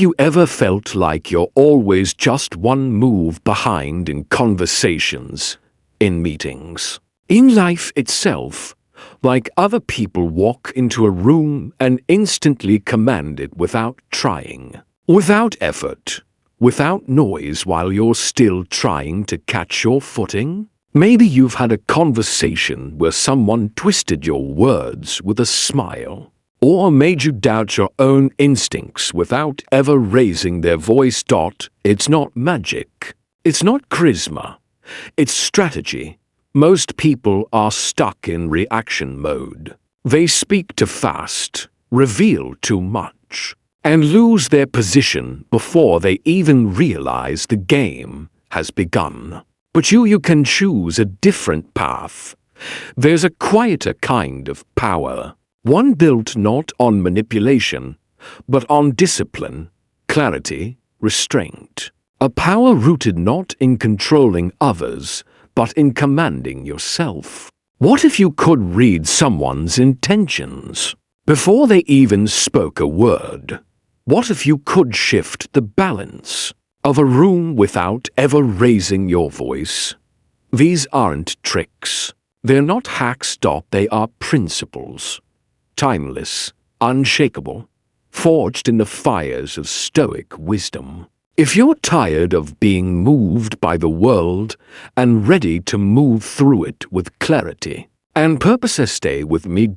you ever felt like you're always just one move behind in conversations, in meetings, in life itself? Like other people walk into a room and instantly command it without trying, without effort, without noise while you're still trying to catch your footing? Maybe you've had a conversation where someone twisted your words with a smile, or made you doubt your own instincts without ever raising their voice. It's not magic. It's not charisma. It's strategy. Most people are stuck in reaction mode. They speak too fast, reveal too much, and lose their position before they even realize the game has begun. But you can choose a different path. There's a quieter kind of power, one built not on manipulation, but on discipline, clarity, restraint. A power rooted not in controlling others, but in commanding yourself. What if you could read someone's intentions before they even spoke a word? What if you could shift the balance of a room without ever raising your voice? These aren't tricks. They're not hacks. They are principles. Timeless, unshakable, forged in the fires of Stoic wisdom. If you're tired of being moved by the world and ready to move through it with clarity and purpose, stay with me.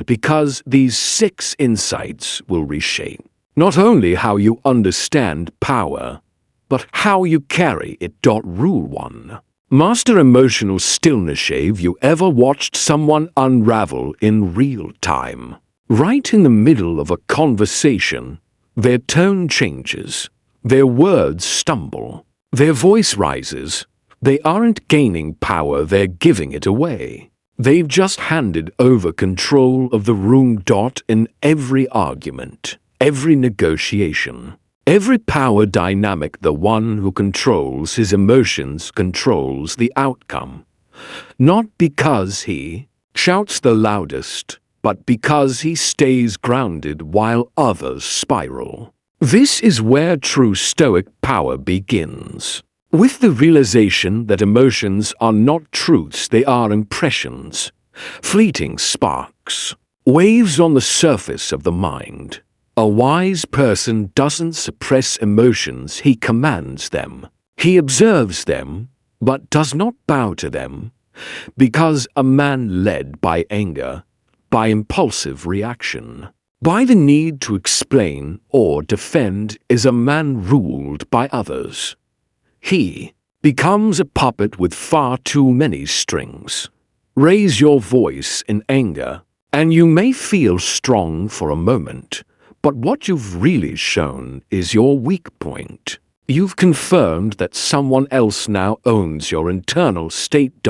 Because these 6 insights will reshape not only how you understand power, but how you carry it. Rule 1. Master emotional stillness. Have you ever watched someone unravel in real time? Right in the middle of a conversation, their tone changes. Their words stumble. Their voice rises. They aren't gaining power, they're giving it away. They've just handed over control of the room. In every argument, every negotiation, every power dynamic, the one who controls his emotions controls the outcome. Not because he shouts the loudest, but because he stays grounded while others spiral. This is where true Stoic power begins. With the realization that emotions are not truths, they are impressions, fleeting sparks, waves on the surface of the mind. A wise person doesn't suppress emotions, he commands them. He observes them, but does not bow to them, because a man led by anger, by impulsive reaction, by the need to explain or defend, is a man ruled by others. He becomes a puppet with far too many strings. Raise your voice in anger, and you may feel strong for a moment, but what you've really shown is your weak point. You've confirmed that someone else now owns your internal state.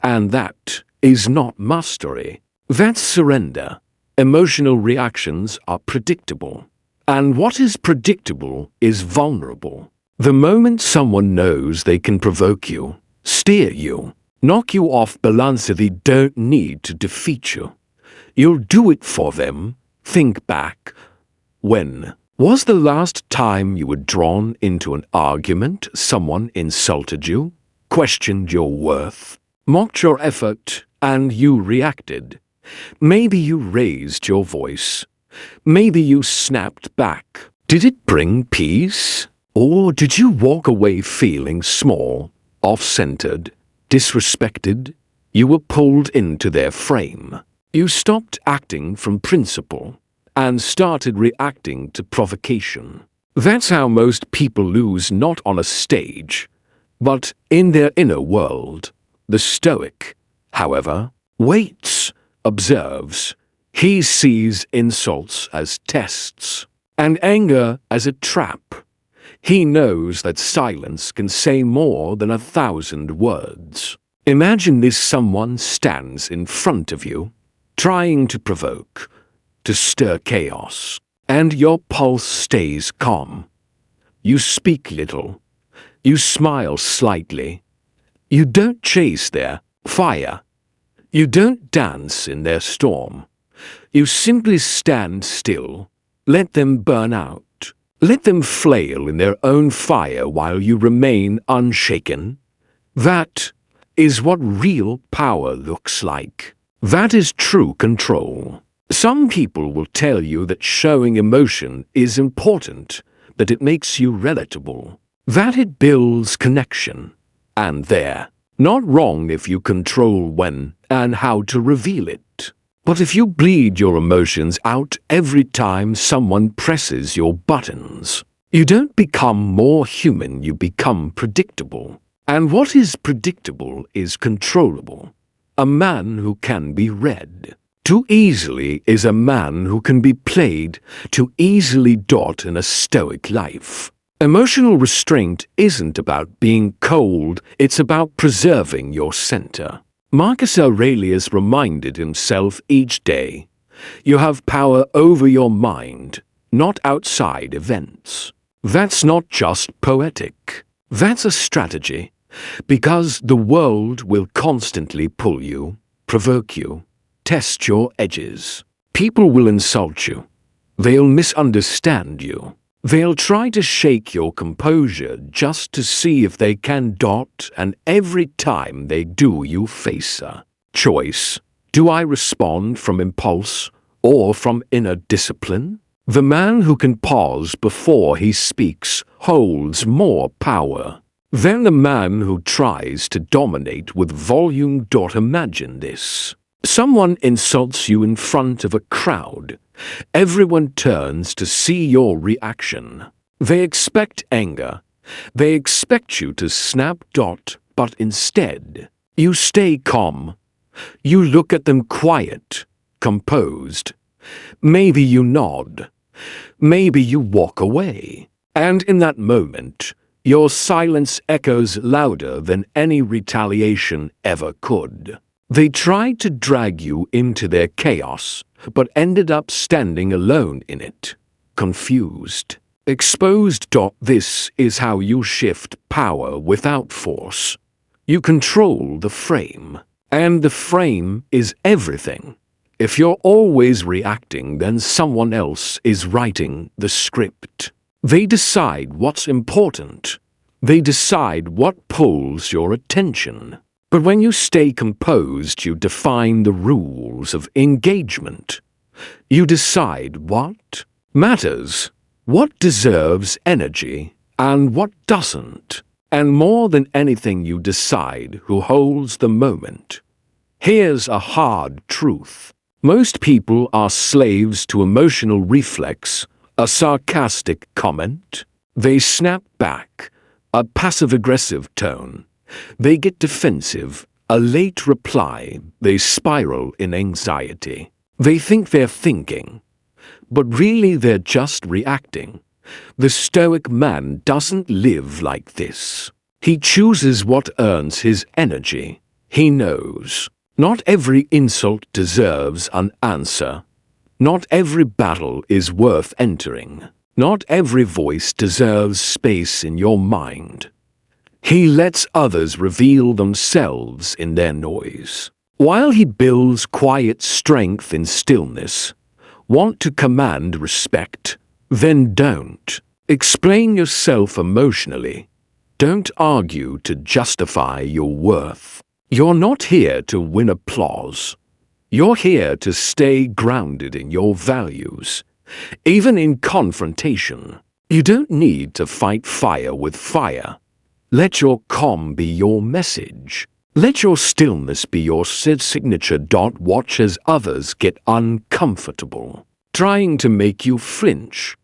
And that is not mastery. That's surrender. Emotional reactions are predictable. And what is predictable is vulnerable. The moment someone knows they can provoke you, steer you, knock you off balance, they don't need to defeat you. You'll do it for them. Think back. When was the last time you were drawn into an argument? Someone insulted you, questioned your worth, mocked your effort, and you reacted. Maybe you raised your voice. Maybe you snapped back. Did it bring peace? Or did you walk away feeling small, off-centered, disrespected? You were pulled into their frame. You stopped acting from principle and started reacting to provocation. That's how most people lose, not on a stage, but in their inner world. The Stoic, however, waits, observes. He sees insults as tests and anger as a trap. He knows that silence can say more than 1,000 words. Imagine this: someone stands in front of you, trying to provoke, to stir chaos, and your pulse stays calm. You speak little. You smile slightly. You don't chase their fire. You don't dance in their storm. You simply stand still, let them burn out. Let them flail in their own fire while you remain unshaken. That is what real power looks like. That is true control. Some people will tell you that showing emotion is important, that it makes you relatable, that it builds connection. And they're not wrong if you control when and how to reveal it. But if you bleed your emotions out every time someone presses your buttons, you don't become more human, you become predictable. And what is predictable is controllable. A man who can be read too easily is a man who can be played too easily. In a Stoic life, emotional restraint isn't about being cold, it's about preserving your center. Marcus Aurelius reminded himself each day, you have power over your mind, not outside events. That's not just poetic. That's a strategy, because the world will constantly pull you, provoke you, test your edges. People will insult you. They'll misunderstand you. They'll try to shake your composure just to see if they can. And every time they do, you face a choice. Do I respond from impulse or from inner discipline? The man who can pause before he speaks holds more power than the man who tries to dominate with volume. Imagine this. Someone insults you in front of a crowd. Everyone turns to see your reaction. They expect anger. They expect you to snap. But instead, you stay calm. You look at them quiet, composed. Maybe you nod. Maybe you walk away. And in that moment, your silence echoes louder than any retaliation ever could. They tried to drag you into their chaos, but ended up standing alone in it, confused, exposed. This is how you shift power without force. You control the frame, and the frame is everything. If you're always reacting, then someone else is writing the script. They decide what's important. They decide what pulls your attention. But when you stay composed, you define the rules of engagement. You decide what matters, what deserves energy, and what doesn't. And more than anything, you decide who holds the moment. Here's a hard truth. Most people are slaves to emotional reflex. A sarcastic comment, they snap back. A passive-aggressive tone, they get defensive. A late reply, they spiral in anxiety. They think they're thinking, but really they're just reacting. The Stoic man doesn't live like this. He chooses what earns his energy. He knows not every insult deserves an answer. Not every battle is worth entering. Not every voice deserves space in your mind. He lets others reveal themselves in their noise. While he builds quiet strength in stillness, want to command respect, then don't. Explain yourself emotionally. Don't argue to justify your worth. You're not here to win applause. You're here to stay grounded in your values. Even in confrontation, you don't need to fight fire with fire. Let your calm be your message. Let your stillness be your signature. Watch as others get uncomfortable, trying to make you flinch.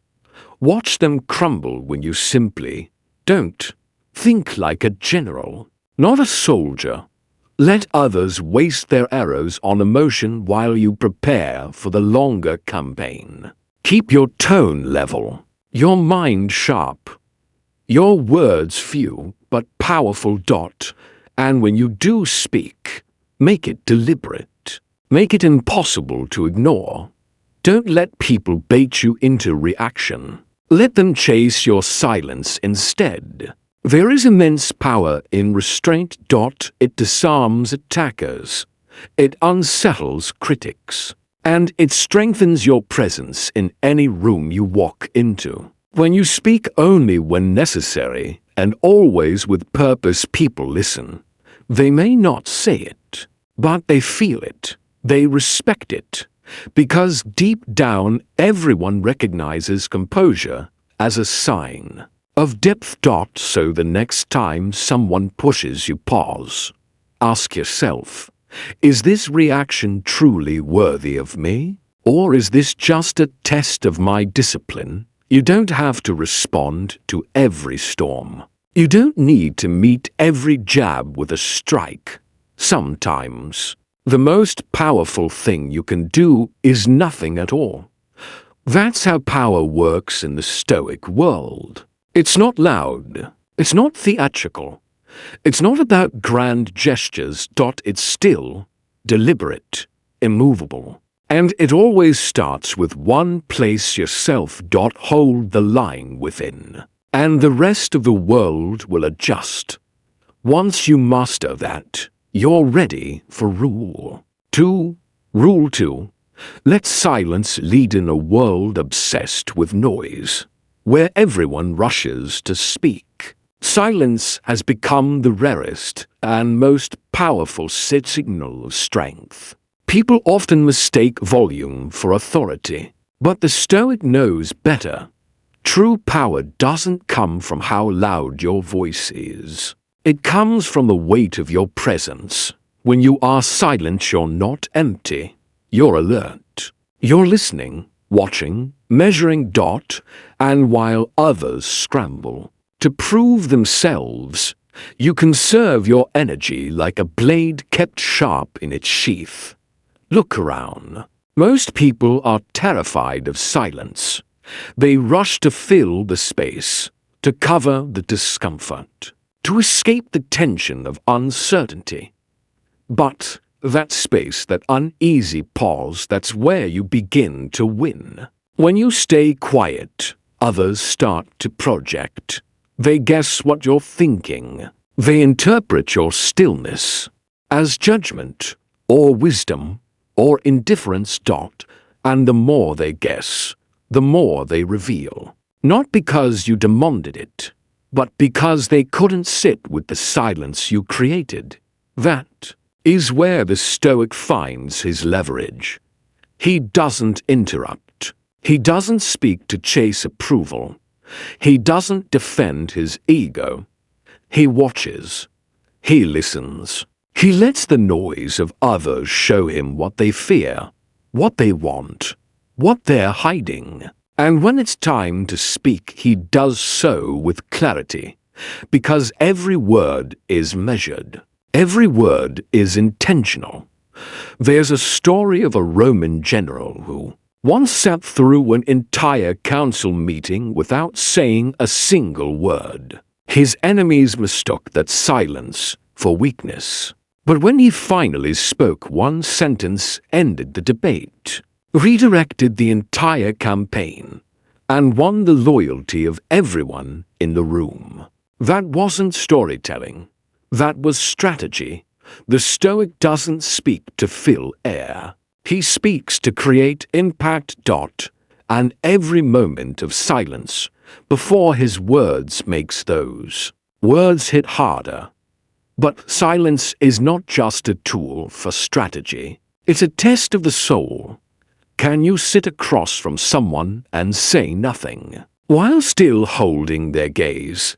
Watch them crumble when you simply don't. Think like a general, not a soldier. Let others waste their arrows on emotion while you prepare for the longer campaign. Keep your tone level, your mind sharp, your words few but powerful. And when you do speak, make it deliberate. Make it impossible to ignore. Don't let people bait you into reaction. Let them chase your silence instead. There is immense power in restraint. It disarms attackers. It unsettles critics. And it strengthens your presence in any room you walk into. When you speak only when necessary and always with purpose, people listen. They may not say it, but they feel it. They respect it. Because deep down, everyone recognizes composure as a sign of depth. So the next time someone pushes you, pause. Ask yourself, is this reaction truly worthy of me? Or is this just a test of my discipline? You don't have to respond to every storm. You don't need to meet every jab with a strike. Sometimes, the most powerful thing you can do is nothing at all. That's how power works in the Stoic world. It's not loud. It's not theatrical. It's not about grand gestures. It's still, deliberate, immovable. And it always starts with one: place yourself. Hold the line within. And the rest of the world will adjust. Once you master that, you're ready for rule 2. Rule 2. Let silence lead in a world obsessed with noise, where everyone rushes to speak. Silence has become the rarest and most powerful signal of strength. People often mistake volume for authority, but the Stoic knows better. True power doesn't come from how loud your voice is. It comes from the weight of your presence. When you are silent, you're not empty. You're alert. You're listening, watching, measuring. And while others scramble to prove themselves, you conserve your energy like a blade kept sharp in its sheath. Look around. Most people are terrified of silence. They rush to fill the space, to cover the discomfort, to escape the tension of uncertainty. But that space, that uneasy pause, that's where you begin to win. When you stay quiet, others start to project. They guess what you're thinking. They interpret your stillness as judgment or wisdom or indifference. And the more they guess, the more they reveal. Not because you demanded it, but because they couldn't sit with the silence you created. That is where the Stoic finds his leverage. He doesn't interrupt. He doesn't speak to chase approval. He doesn't defend his ego. He watches. He listens. He lets the noise of others show him what they fear, what they want, what they're hiding. And when it's time to speak, he does so with clarity, because every word is measured. Every word is intentional. There's a story of a Roman general who once sat through an entire council meeting without saying a single word. His enemies mistook that silence for weakness. But when he finally spoke, one sentence ended the debate, redirected the entire campaign, and won the loyalty of everyone in the room. That wasn't storytelling. That was strategy. The Stoic doesn't speak to fill air. He speaks to create impact. And every moment of silence before his words makes those words hit harder. But silence is not just a tool for strategy. It's a test of the soul. Can you sit across from someone and say nothing, while still holding their gaze?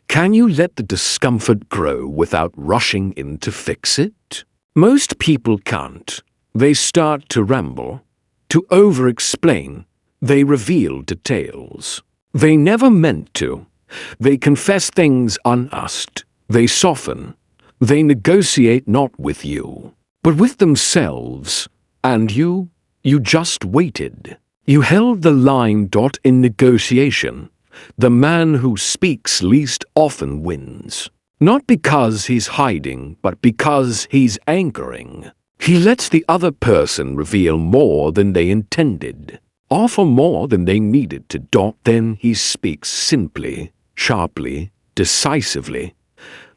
Can you let the discomfort grow without rushing in to fix it? Most people can't. They start to ramble, to over-explain. They reveal details they never meant to. They confess things unasked. They soften. They negotiate not with you, but with themselves. And you just waited. You held the line. In negotiation, the man who speaks least often wins. Not because he's hiding, but because he's anchoring. He lets the other person reveal more than they intended, offer more than they needed to. Then he speaks simply, sharply, decisively.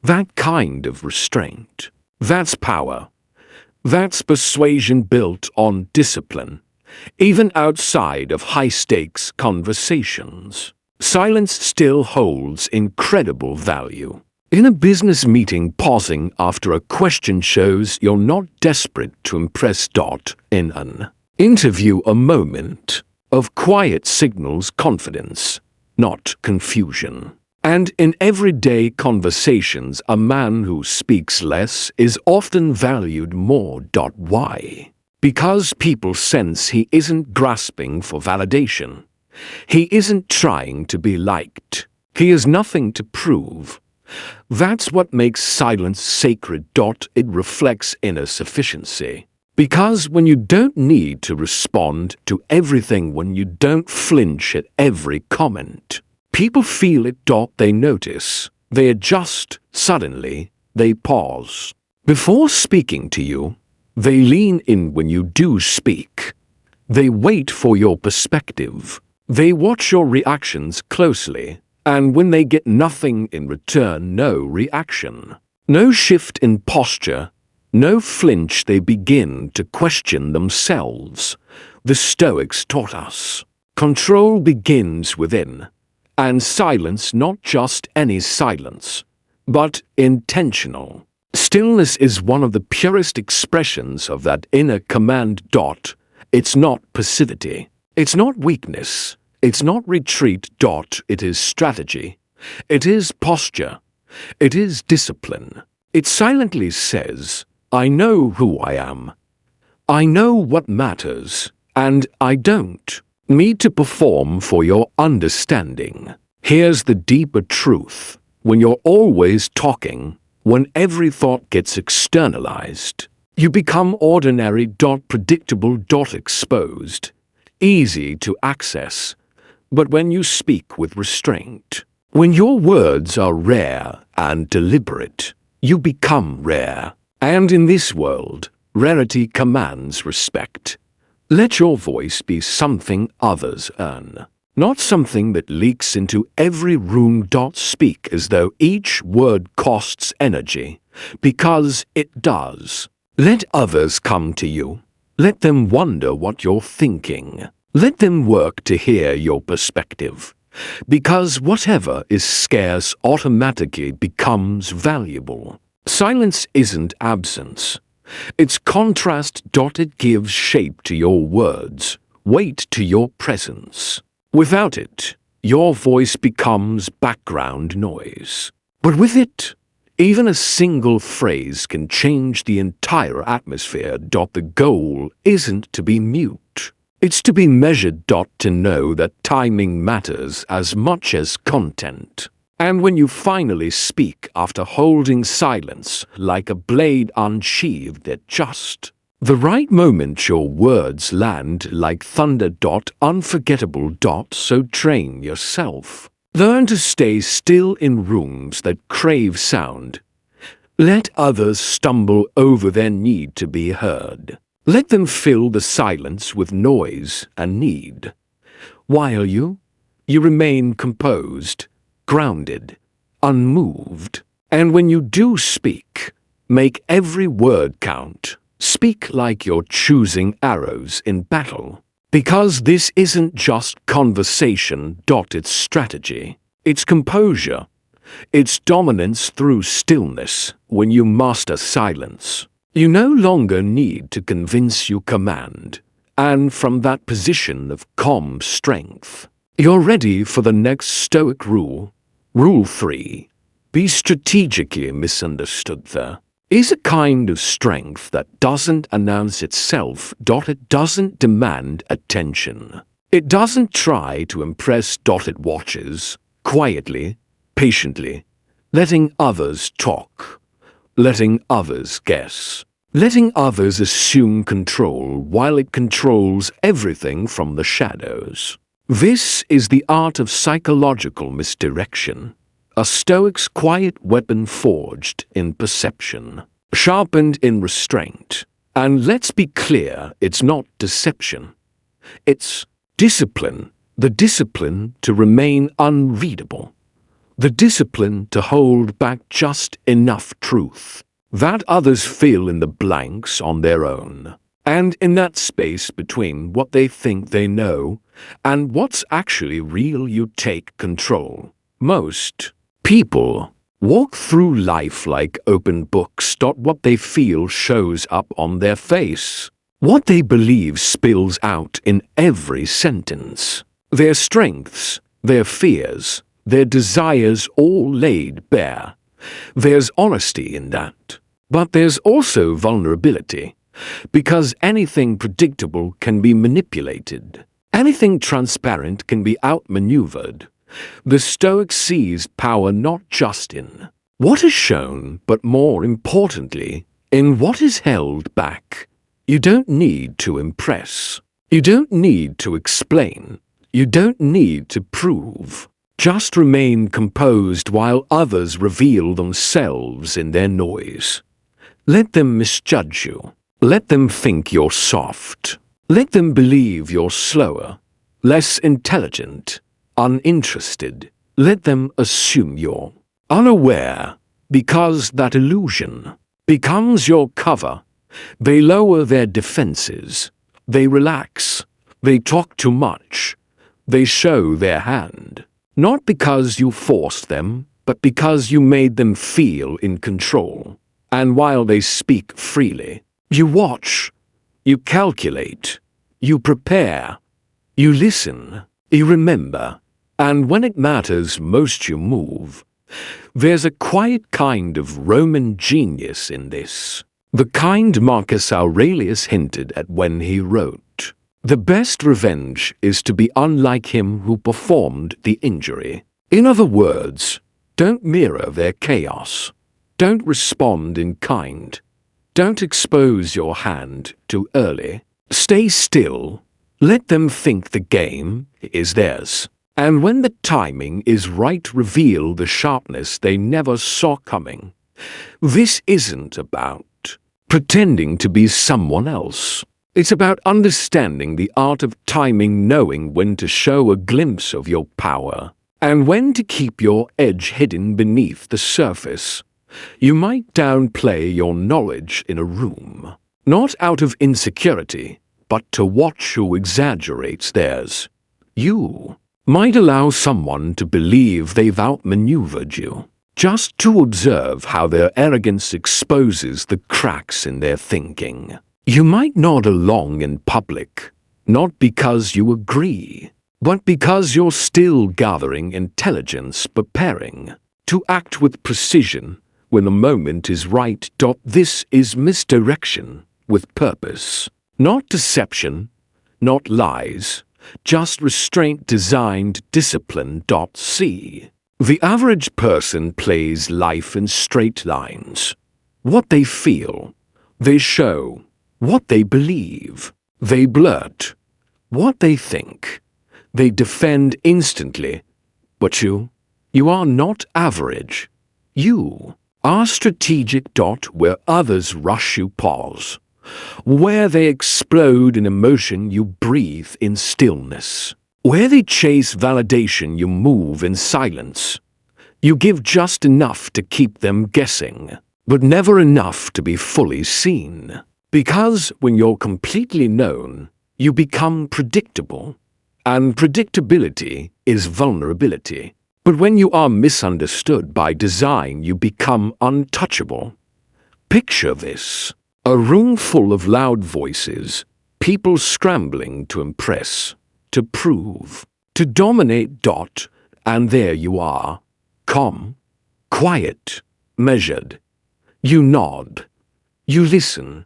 That kind of restraint. That's power. That's persuasion built on discipline, even outside of high-stakes conversations. silence still holds incredible value. In a business meeting, pausing after a question shows you're not desperate to impress. In an interview, a moment of quiet signals confidence, not confusion. And in everyday conversations, a man who speaks less is often valued more. Why? Because people sense he isn't grasping for validation. He isn't trying to be liked. He has nothing to prove. That's what makes silence sacred. It reflects inner sufficiency. Because when you don't need to respond to everything, when you don't flinch at every comment, people feel it. They notice. They adjust. Suddenly, they pause. Before speaking to you, they lean in. When you do speak, they wait for your perspective. They watch your reactions closely. And when they get nothing in return, no reaction, no shift in posture, no flinch, they begin to question themselves. The Stoics taught us control begins within, and silence, not just any silence, but intentional. Stillness is one of the purest expressions of that inner command. It's not passivity. It's not weakness. It's not retreat. It is strategy. It is posture. It is discipline. It silently says, I know who I am. I know what matters, and I don't need to perform for your understanding. Here's the deeper truth. When you're always talking, when every thought gets externalized, you become ordinary. Predictable. Exposed. Easy to access. But when you speak with restraint, when your words are rare and deliberate, you become rare. And in this world, rarity commands respect. Let your voice be something others earn, not something that leaks into every room. Speak as though each word costs energy, because it does. Let others come to you. Let them wonder what you're thinking. Let them work to hear your perspective, because whatever is scarce automatically becomes valuable. Silence isn't absence. It's contrast. It gives shape to your words, weight to your presence. Without it, your voice becomes background noise. But with it, even a single phrase can change the entire atmosphere. The goal isn't to be mute. It's to be measured. To know that timing matters as much as content. And when you finally speak after holding silence like a blade unsheathed at just the right moment, your words land like thunder. Unforgettable. So train yourself. Learn to stay still in rooms that crave sound. Let others stumble over their need to be heard. Let them fill the silence with noise and need. While you remain composed, grounded, unmoved. And when you do speak, make every word count. Speak like you're choosing arrows in battle. Because this isn't just conversation. It's strategy. It's composure. It's dominance through stillness. When you master silence, you no longer need to convince, you command. And from that position of calm strength, you're ready for the next Stoic rule. Rule 3. Be strategically misunderstood. There is a kind of strength that doesn't announce itself. It doesn't demand attention. It doesn't try to impress. It watches, quietly, patiently, letting others talk. Letting others guess. Letting others assume control while it controls everything from the shadows. This is the art of psychological misdirection. A Stoic's quiet weapon forged in perception, sharpened in restraint. And let's be clear, it's not deception. It's discipline. The discipline to remain unreadable. The discipline to hold back just enough truth that others fill in the blanks on their own. And in that space between what they think they know and what's actually real, you take control. Most people walk through life like open books. What they feel shows up on their face. What they believe spills out in every sentence. Their strengths, their fears, their desires all laid bare. There's honesty in that. But there's also vulnerability. Because anything predictable can be manipulated. Anything transparent can be outmaneuvered. The Stoic sees power not just in what is shown, but more importantly, in what is held back. You don't need to impress. You don't need to explain. You don't need to prove. Just remain composed while others reveal themselves in their noise. Let them misjudge you. Let them think you're soft. Let them believe you're slower, less intelligent, uninterested. Let them assume you're unaware, because that illusion becomes your cover. They lower their defenses. They relax. They talk too much. They show their hand. Not because you forced them, but because you made them feel in control. And while they speak freely, you watch, you calculate, you prepare, you listen, you remember, and when it matters most you move. There's a quiet kind of Roman genius in this, the kind Marcus Aurelius hinted at when he wrote, "The best revenge is to be unlike him who performed the injury." In other words, don't mirror their chaos. Don't respond in kind. Don't expose your hand too early. Stay still. Let them think the game is theirs. And when the timing is right, reveal the sharpness they never saw coming. This isn't about pretending to be someone else. It's about understanding the art of timing, knowing when to show a glimpse of your power and when to keep your edge hidden beneath the surface. You might downplay your knowledge in a room, not out of insecurity, but to watch who exaggerates theirs. You might allow someone to believe they've outmaneuvered you, just to observe how their arrogance exposes the cracks in their thinking. You might nod along in public, not because you agree, but because you're still gathering intelligence, preparing to act with precision when the moment is right. This is misdirection with purpose, not deception, not lies, just restraint designed discipline. See, the average person plays life in straight lines. What they feel, they show. What they believe, they blurt. What they think, they defend instantly. But you are not average. You are strategic. Where others rush, you pause. Where they explode in emotion, you breathe in stillness. Where they chase validation, you move in silence. You give just enough to keep them guessing, but never enough to be fully seen. Because when you're completely known, you become predictable, and predictability is vulnerability. But when you are misunderstood by design, you become untouchable. Picture this: a room full of loud voices, people scrambling to impress, to prove, to dominate. And there you are, calm, quiet, measured. You nod, you listen.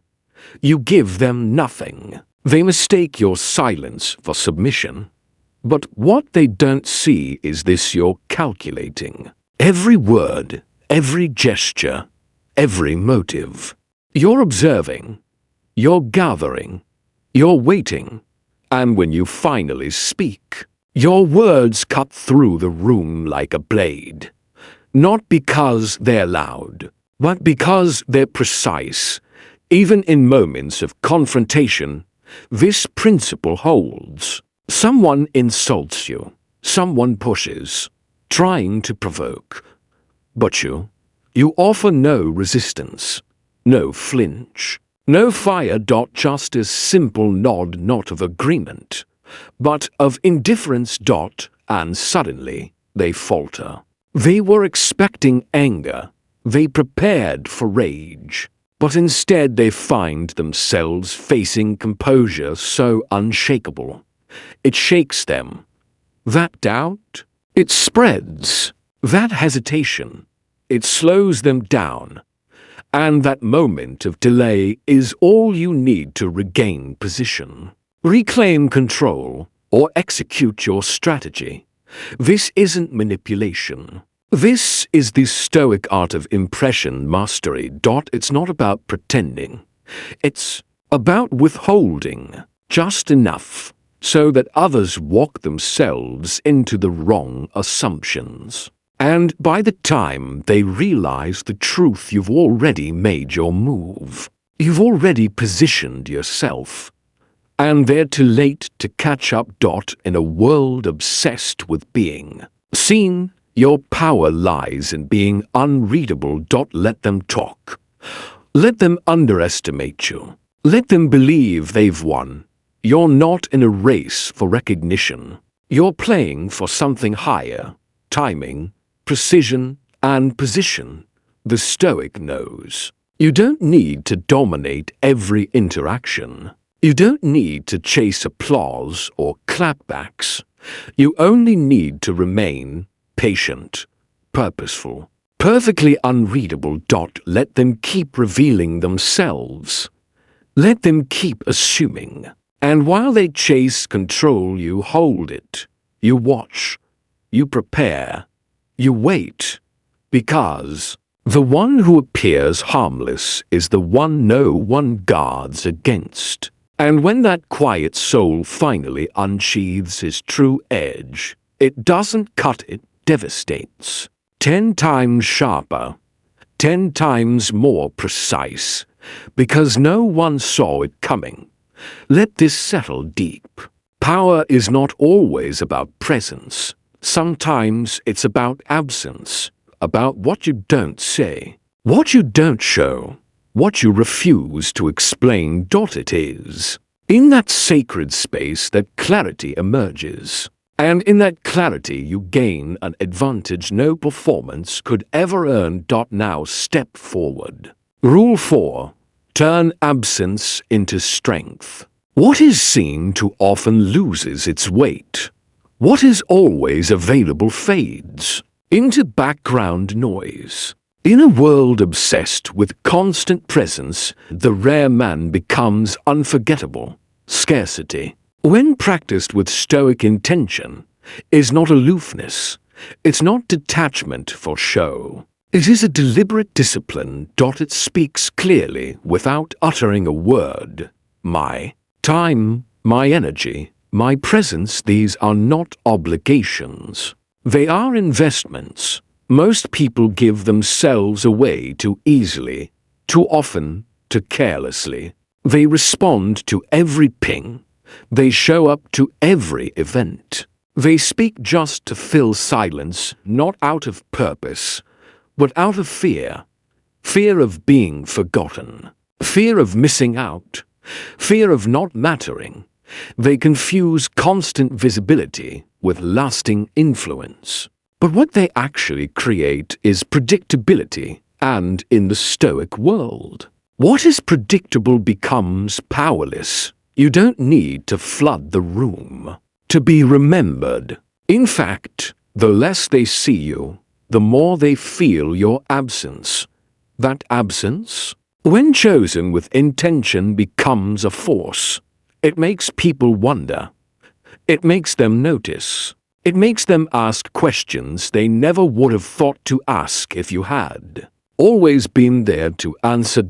You give them nothing. They mistake your silence for submission. But what they don't see is this: you're calculating. Every word, every gesture, every motive. You're observing. You're gathering. You're waiting. And when you finally speak, your words cut through the room like a blade. Not because they're loud, but because they're precise. Even in moments of confrontation, this principle holds. Someone insults you, someone pushes, trying to provoke. But you offer no resistance, no flinch. No fire. Just a simple nod, not of agreement, but of indifference. And suddenly they falter. They were expecting anger. They prepared for rage. But instead they find themselves facing composure so unshakable. It shakes them. That doubt, it spreads. That hesitation, it slows them down. And that moment of delay is all you need to regain position, reclaim control, or execute your strategy. This isn't manipulation. This is the Stoic art of impression mastery. It's not about pretending. It's about withholding just enough so that others walk themselves into the wrong assumptions. And by the time they realize the truth, you've already made your move. You've already positioned yourself. And they're too late to catch up. In a world obsessed with being seen, your power lies in being unreadable. Let them talk. Let them underestimate you. Let them believe they've won. You're not in a race for recognition. You're playing for something higher. Timing, precision, and position. The Stoic knows. You don't need to dominate every interaction. You don't need to chase applause or clapbacks. You only need to remain patient, purposeful, perfectly unreadable. Let them keep revealing themselves. Let them keep assuming. And while they chase control, you hold it. You watch. You prepare. You wait. Because the one who appears harmless is the one no one guards against. And when that quiet soul finally unsheathes his true edge, it doesn't cut, it devastates. 10 times sharper, 10 times more precise, because no one saw it coming. Let this settle deep. Power is not always about presence. Sometimes it's about absence, about what you don't say, what you don't show, what you refuse to explain. It is in that sacred space that clarity emerges. And in that clarity you gain an advantage no performance could ever earn. Now step forward. Rule 4. Turn absence into strength. What is seen too often loses its weight. What is always available fades into background noise. In a world obsessed with constant presence, the rare man becomes unforgettable. Scarcity, when practiced with Stoic intention, is not aloofness. It's not detachment for show. It is a deliberate discipline. It speaks clearly without uttering a word. My time, my energy, my presence, these are not obligations. They are investments. Most people give themselves away too easily, too often, too carelessly. They respond to every ping. They show up to every event. They speak just to fill silence, not out of purpose, but out of fear. Fear of being forgotten. Fear of missing out. Fear of not mattering. They confuse constant visibility with lasting influence. But what they actually create is predictability, and in the Stoic world, what is predictable becomes powerless. You don't need to flood the room to be remembered. In fact, the less they see you, the more they feel your absence. That absence, when chosen with intention, becomes a force. It makes people wonder. It makes them notice. It makes them ask questions they never would have thought to ask if you had always been there to answer.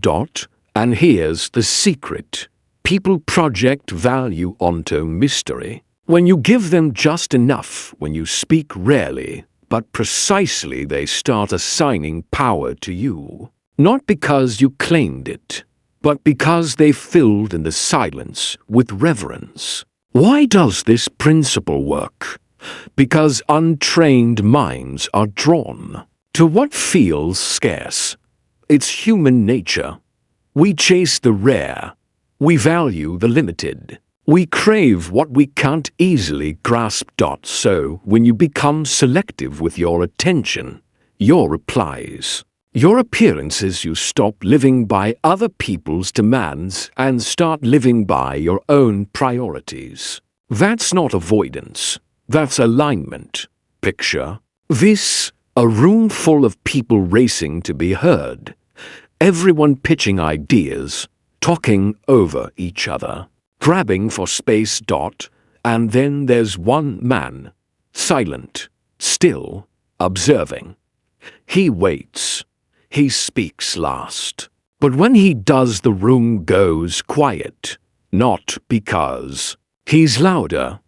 And here's the secret. People project value onto mystery. When you give them just enough, when you speak rarely, but precisely, they start assigning power to you. Not because you claimed it, but because they filled in the silence with reverence. Why does this principle work? Because untrained minds are drawn to what feels scarce. It's human nature. We chase the rare. We value the limited. We crave what we can't easily grasp. So, when you become selective with your attention, your replies, your appearances, you stop living by other people's demands and start living by your own priorities. That's not avoidance. That's alignment. Picture this: a room full of people racing to be heard. Everyone pitching ideas, talking over each other, grabbing for space. And then there's one man, silent, still, observing. He waits. He speaks last. But when he does, the room goes quiet, not because he's louder,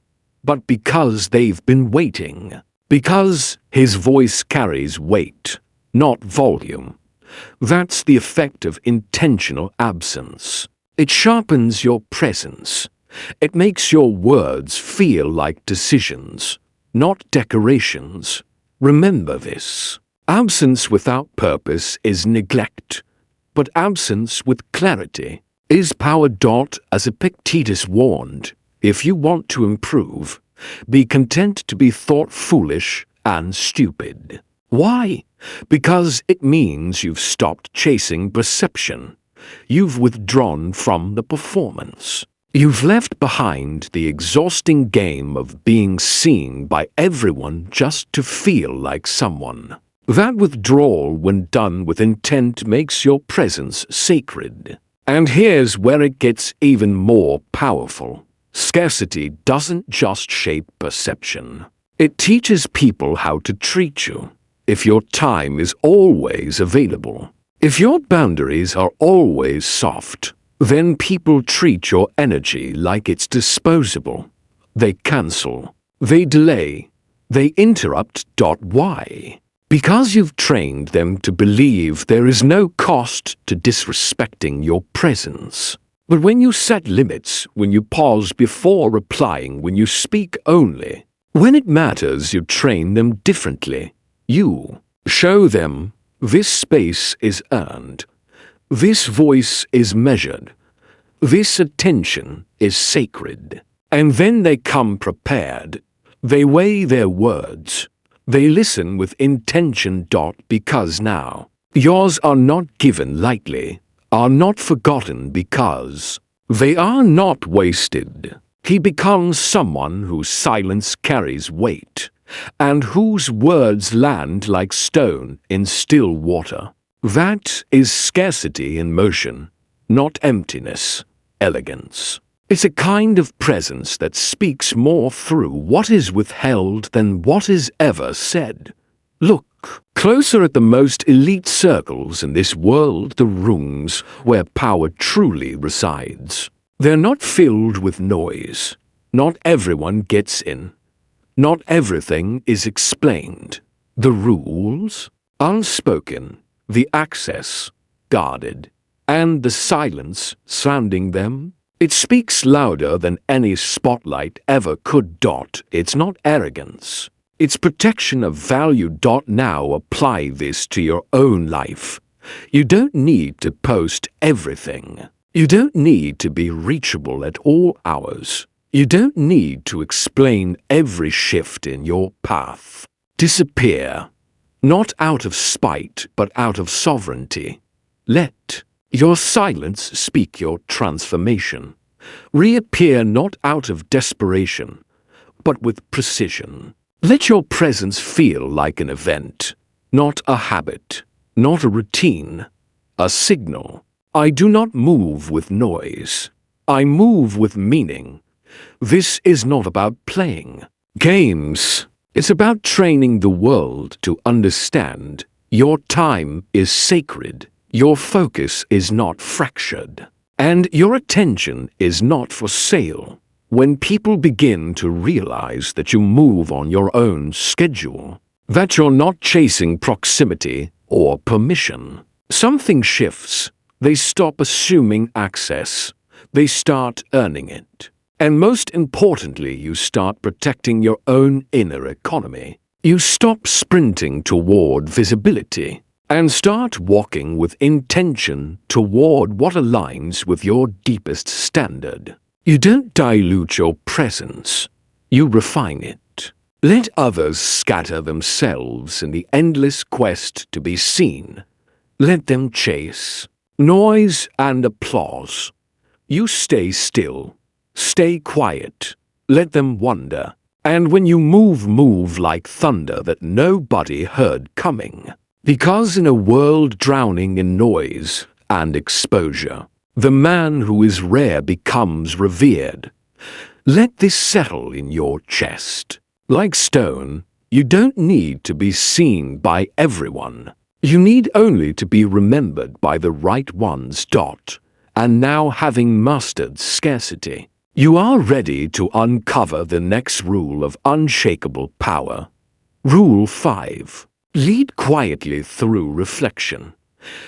but because they've been waiting. Because his voice carries weight, not volume. That's the effect of intentional absence. It sharpens your presence. It makes your words feel like decisions, not decorations. Remember this. Absence without purpose is neglect, but absence with clarity is power. As Epictetus warned, if you want to improve, be content to be thought foolish and stupid. Why? Because it means you've stopped chasing perception. You've withdrawn from the performance. You've left behind the exhausting game of being seen by everyone just to feel like someone. That withdrawal, when done with intent, makes your presence sacred. And here's where it gets even more powerful. Scarcity doesn't just shape perception. It teaches people how to treat you. If your time is always available, if your boundaries are always soft, then people treat your energy like it's disposable. They cancel. They delay. They interrupt. Why? Because you've trained them to believe there is no cost to disrespecting your presence. But when you set limits, when you pause before replying, when you speak only, when it matters, you train them differently. You show them this space is earned, this voice is measured, this attention is sacred. And then they come prepared. They weigh their words. They listen with intention. Because now, yours are not given lightly, are not forgotten, because they are not wasted. He becomes someone whose silence carries weight, and whose words land like stone in still water. That is scarcity in motion, not emptiness, elegance. It's a kind of presence that speaks more through what is withheld than what is ever said. Look closer at the most elite circles in this world, the rooms where power truly resides. They're not filled with noise. Not everyone gets in. Not everything is explained. The rules, unspoken, the access, guarded, and the silence surrounding them, it speaks louder than any spotlight ever could. It's not arrogance. It's protection of value. Now apply this to your own life. You don't need to post everything. You don't need to be reachable at all hours. You don't need to explain every shift in your path. Disappear, not out of spite, but out of sovereignty. Let your silence speak your transformation. Reappear not out of desperation, but with precision. Let your presence feel like an event, not a habit, not a routine, a signal. I do not move with noise. I move with meaning. This is not about playing games. It's about training the world to understand your time is sacred, your focus is not fractured, and your attention is not for sale. When people begin to realize that you move on your own schedule, that you're not chasing proximity or permission, something shifts. They stop assuming access. They start earning it. And most importantly, you start protecting your own inner economy. You stop sprinting toward visibility and start walking with intention toward what aligns with your deepest standard. You don't dilute your presence, you refine it. Let others scatter themselves in the endless quest to be seen. Let them chase noise and applause. You stay still, stay quiet, let them wonder. And when you move like thunder that nobody heard coming. Because in a world drowning in noise and exposure, the man who is rare becomes revered. Let this settle in your chest. Like stone, you don't need to be seen by everyone. You need only to be remembered by the right ones. And now, having mastered scarcity, you are ready to uncover the next rule of unshakable power. Rule 5. Lead quietly through reflection.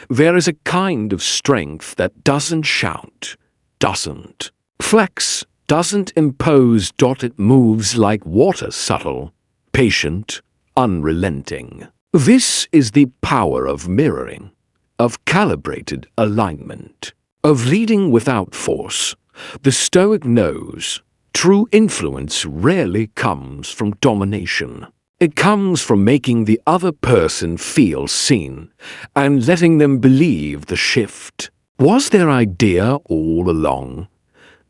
There is a kind of strength that doesn't shout, doesn't flex, doesn't impose. It moves like water, subtle, patient, unrelenting. This is the power of mirroring, of calibrated alignment, of leading without force. The Stoic knows true influence rarely comes from domination. It comes from making the other person feel seen and letting them believe the shift was their idea all along.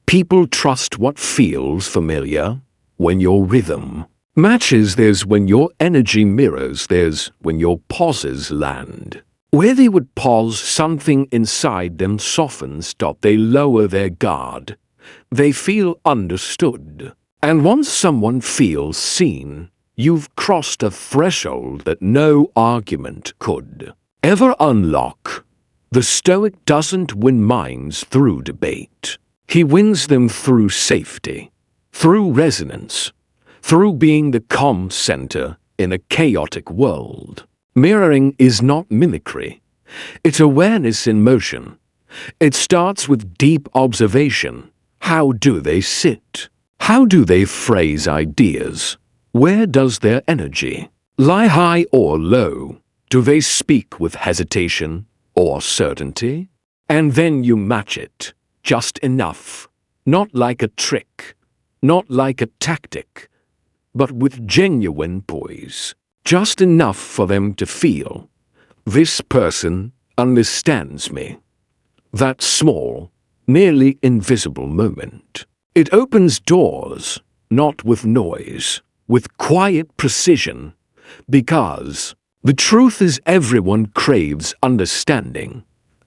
People trust what feels familiar when your rhythm matches theirs, when your energy mirrors theirs, when your pauses land. Where they would pause, something inside them softens. They lower their guard. They feel understood. And once someone feels seen, you've crossed a threshold that no argument could ever unlock. The Stoic doesn't win minds through debate. He wins them through safety, through resonance, through being the calm center in a chaotic world. Mirroring is not mimicry. It's awareness in motion. It starts with deep observation. How do they sit? How do they phrase ideas? Where does their energy lie, high or low? Do they speak with hesitation or certainty? And then you match it, just enough. Not like a trick, not like a tactic, but with genuine poise. Just enough for them to feel, this person understands me. That small, nearly invisible moment. It opens doors, not with noise, with quiet precision, because the truth is everyone craves understanding.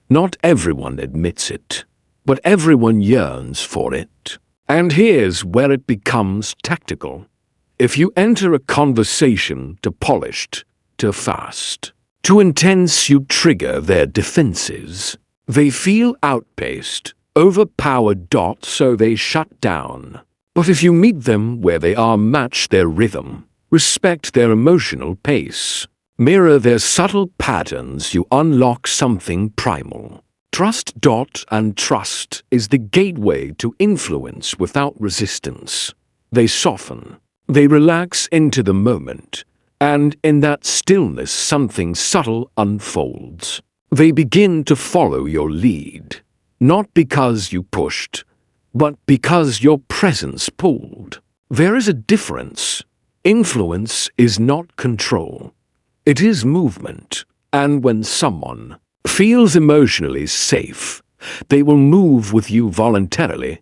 Not everyone admits it, but everyone yearns for it. And here's where it becomes tactical. If you enter a conversation too polished, too fast, too intense, you trigger their defenses. They feel outpaced, overpowered. So they shut down. But if you meet them where they are, match their rhythm, respect their emotional pace, mirror their subtle patterns, you unlock something primal. Trust. And trust is the gateway to influence without resistance. They soften. They relax into the moment, and in that stillness something subtle unfolds. They begin to follow your lead, not because you pushed, but because your presence pulled. There is a difference. Influence is not control. It is movement, and when someone feels emotionally safe, they will move with you voluntarily.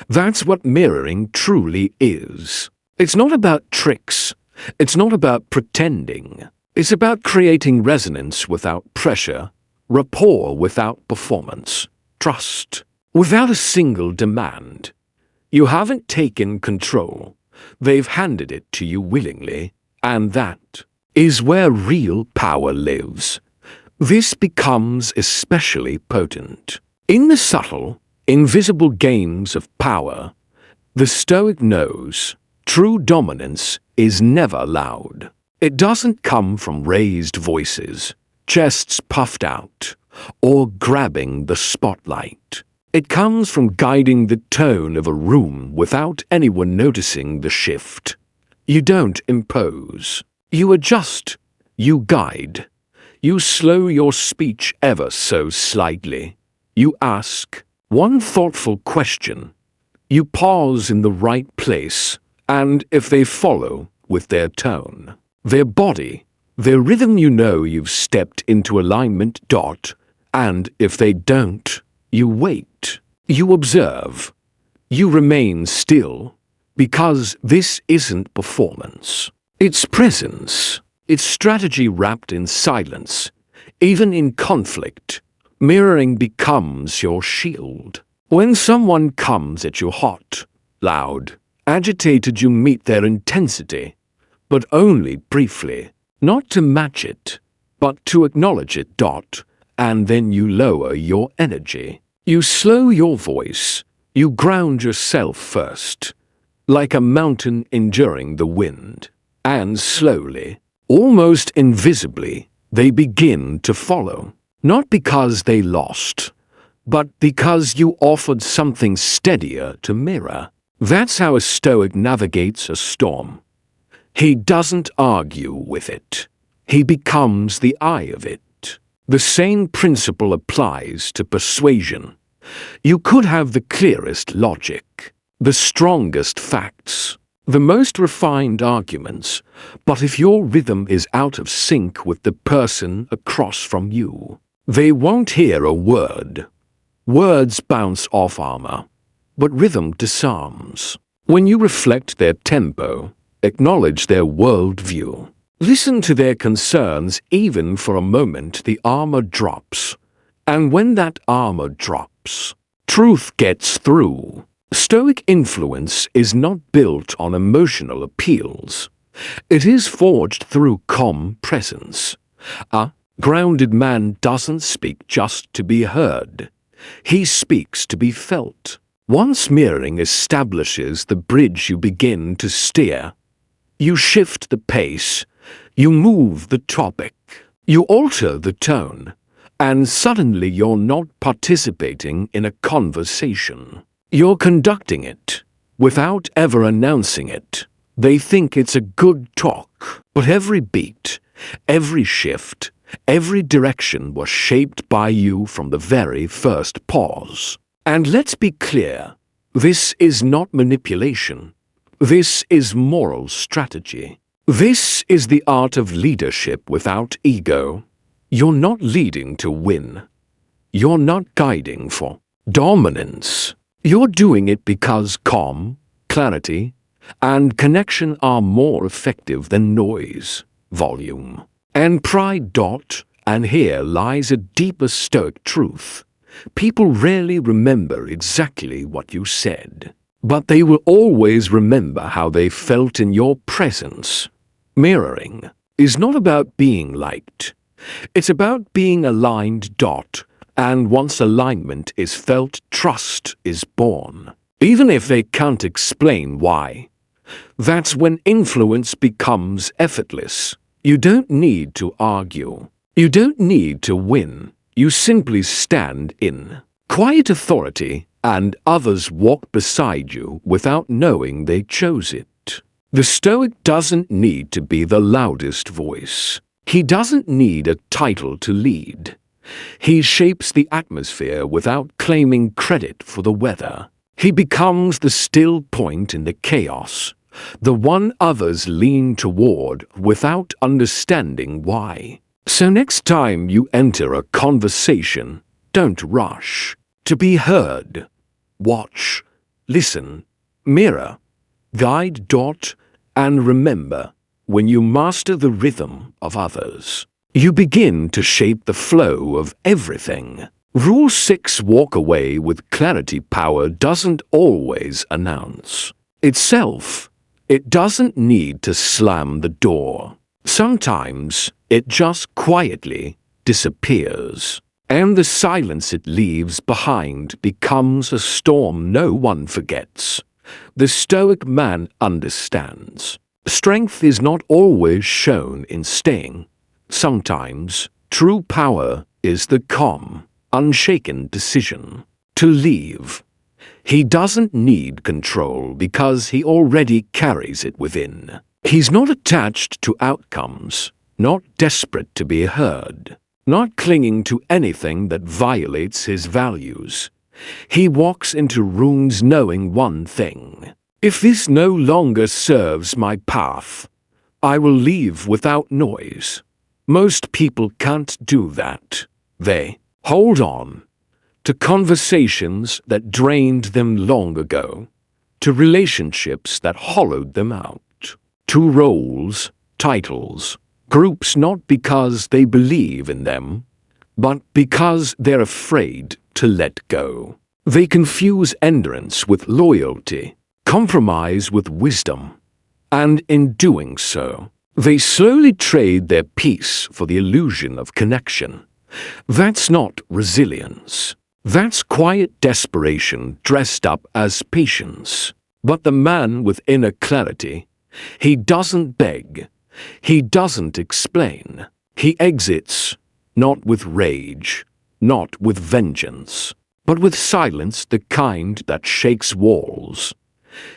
That's what mirroring truly is. It's not about tricks. It's not about pretending. It's about creating resonance without pressure, rapport without performance, trust without a single demand. You haven't taken control. They've handed it to you willingly, and that is where real power lives. This becomes especially potent. In the subtle, invisible games of power, the Stoic knows true dominance is never loud. It doesn't come from raised voices, chests puffed out, or grabbing the spotlight. It comes from guiding the tone of a room without anyone noticing the shift. You don't impose. You adjust. You guide. You slow your speech ever so slightly. You ask one thoughtful question. You pause in the right place, and if they follow with their tone, their body, their rhythm, you know you've stepped into alignment. And if they don't, you wait. You observe. You remain still, because this isn't performance. It's presence. It's strategy wrapped in silence. Even in conflict, mirroring becomes your shield. When someone comes at you hot, loud, agitated, you meet their intensity, but only briefly, not to match it, but to acknowledge it. And then you lower your energy. You slow your voice. You ground yourself first, like a mountain enduring the wind. And slowly, almost invisibly, they begin to follow. Not because they lost, but because you offered something steadier to mirror. That's how a Stoic navigates a storm. He doesn't argue with it. He becomes the eye of it. The same principle applies to persuasion. You could have the clearest logic, the strongest facts, the most refined arguments, but if your rhythm is out of sync with the person across from you, they won't hear a word. Words bounce off armor, but rhythm disarms. When you reflect their tempo, acknowledge their worldview, listen to their concerns, even for a moment, the armor drops. And when that armor drops, truth gets through. Stoic influence is not built on emotional appeals. It is forged through calm presence. A grounded man doesn't speak just to be heard. He speaks to be felt. Once mirroring establishes the bridge, you begin to steer. You shift the pace. You move the topic. You alter the tone. And suddenly you're not participating in a conversation. You're conducting it, without ever announcing it. They think it's a good talk, but every beat, every shift, every direction was shaped by you from the very first pause. And let's be clear, this is not manipulation. This is moral strategy. This is the art of leadership without ego. You're not leading to win. You're not guiding for dominance. You're doing it because calm, clarity, and connection are more effective than noise, volume, and pride. And here lies a deeper Stoic truth. People rarely remember exactly what you said, but they will always remember how they felt in your presence. Mirroring is not about being liked. It's about being aligned. And once alignment is felt, trust is born, even if they can't explain why. That's when influence becomes effortless. You don't need to argue. You don't need to win. You simply stand in quiet authority, and others walk beside you without knowing they chose it. The Stoic doesn't need to be the loudest voice. He doesn't need a title to lead. He shapes the atmosphere without claiming credit for the weather. He becomes the still point in the chaos, the one others lean toward without understanding why. So next time you enter a conversation, don't rush. To be heard, watch, listen, mirror, guide. And remember, when you master the rhythm of others, you begin to shape the flow of everything. Rule 6: walk away with clarity. Power doesn't always announce itself. It doesn't need to slam the door. Sometimes it just quietly disappears. And the silence it leaves behind becomes a storm no one forgets. The Stoic man understands. Strength is not always shown in staying. Sometimes, true power is the calm, unshaken decision to leave. He doesn't need control because he already carries it within. He's not attached to outcomes. not desperate to be heard, not clinging to anything that violates his values. He walks into rooms knowing one thing: if this no longer serves my path, I will leave without noise. Most people can't do that. They hold on to conversations that drained them long ago, to relationships that hollowed them out, to roles, titles, groups, not because they believe in them, but because they're afraid to let go. They confuse endurance with loyalty, compromise with wisdom, and in doing so, they slowly trade their peace for the illusion of connection. That's not resilience. That's quiet desperation dressed up as patience. But the man with inner clarity, he doesn't beg. He doesn't explain. He exits, not with rage, not with vengeance, but with silence, the kind that shakes walls.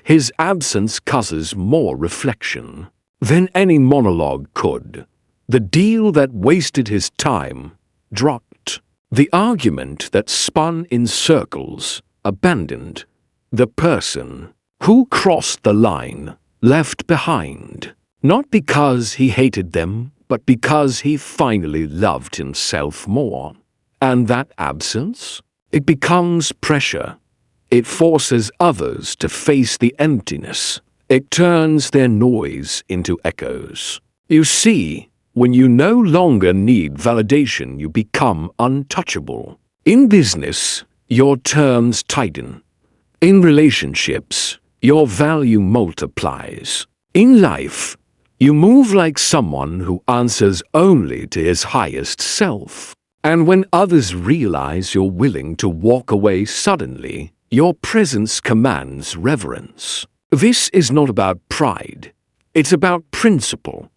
His absence causes more reflection than any monologue could. The deal that wasted his time dropped. The argument that spun in circles abandoned. The person who crossed the line left behind, not because he hated them, but because he finally loved himself more. And that absence, it becomes pressure. It forces others to face the emptiness. It turns their noise into echoes. You see, when you no longer need validation, you become untouchable. In business, your terms tighten. In relationships, your value multiplies. In life, you move like someone who answers only to his highest self. And when others realize you're willing to walk away suddenly, your presence commands reverence. This is not about pride. It's about principle.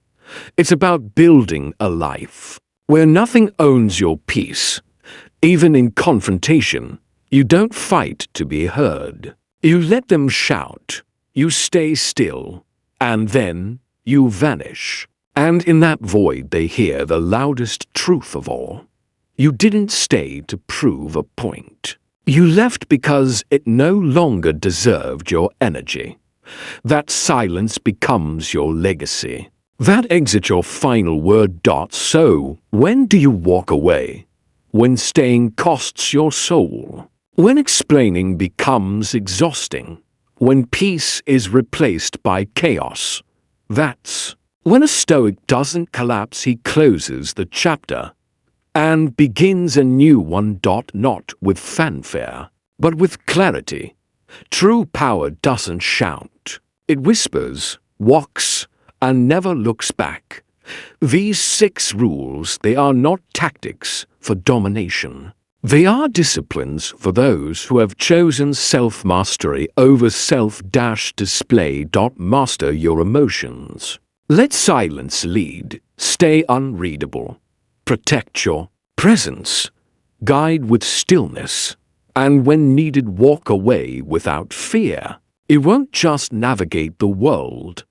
It's about building a life where nothing owns your peace. Even in confrontation, you don't fight to be heard. You let them shout. You stay still. And then you vanish. And in that void they hear the loudest truth of all. You didn't stay to prove a point. You left because it no longer deserved your energy. That silence becomes your legacy. That exit your final word. So, when do you walk away? When staying costs your soul. When explaining becomes exhausting. When peace is replaced by chaos. That's when a Stoic doesn't collapse, he closes the chapter and begins a new one. Not with fanfare, but with clarity. True power doesn't shout. It whispers, walks, and never looks back. These 6 rules, they are not tactics for domination. They are disciplines for those who have chosen self-mastery over self-display. Master your emotions. Let silence lead. Stay unreadable. Protect your presence. Guide with stillness. And when needed, walk away without fear. You won't just navigate the world.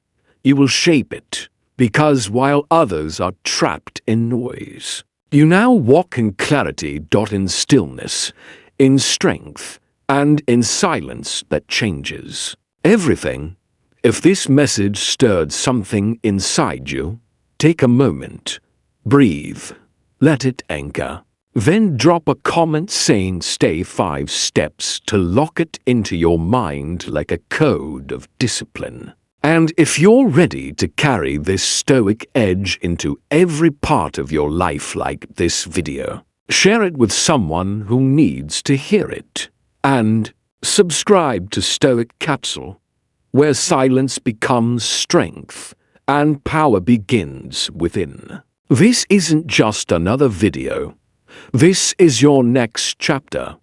You will shape it. Because while others are trapped in noise, you now walk in clarity. In stillness, in strength, and in silence that changes everything. If this message stirred something inside you, take a moment. Breathe. Let it anchor. Then drop a comment saying stay 5 steps to lock it into your mind like a code of discipline. And if you're ready to carry this Stoic edge into every part of your life like this video, share it with someone who needs to hear it. And subscribe to Stoic Capsule, where silence becomes strength and power begins within. This isn't just another video. This is your next chapter.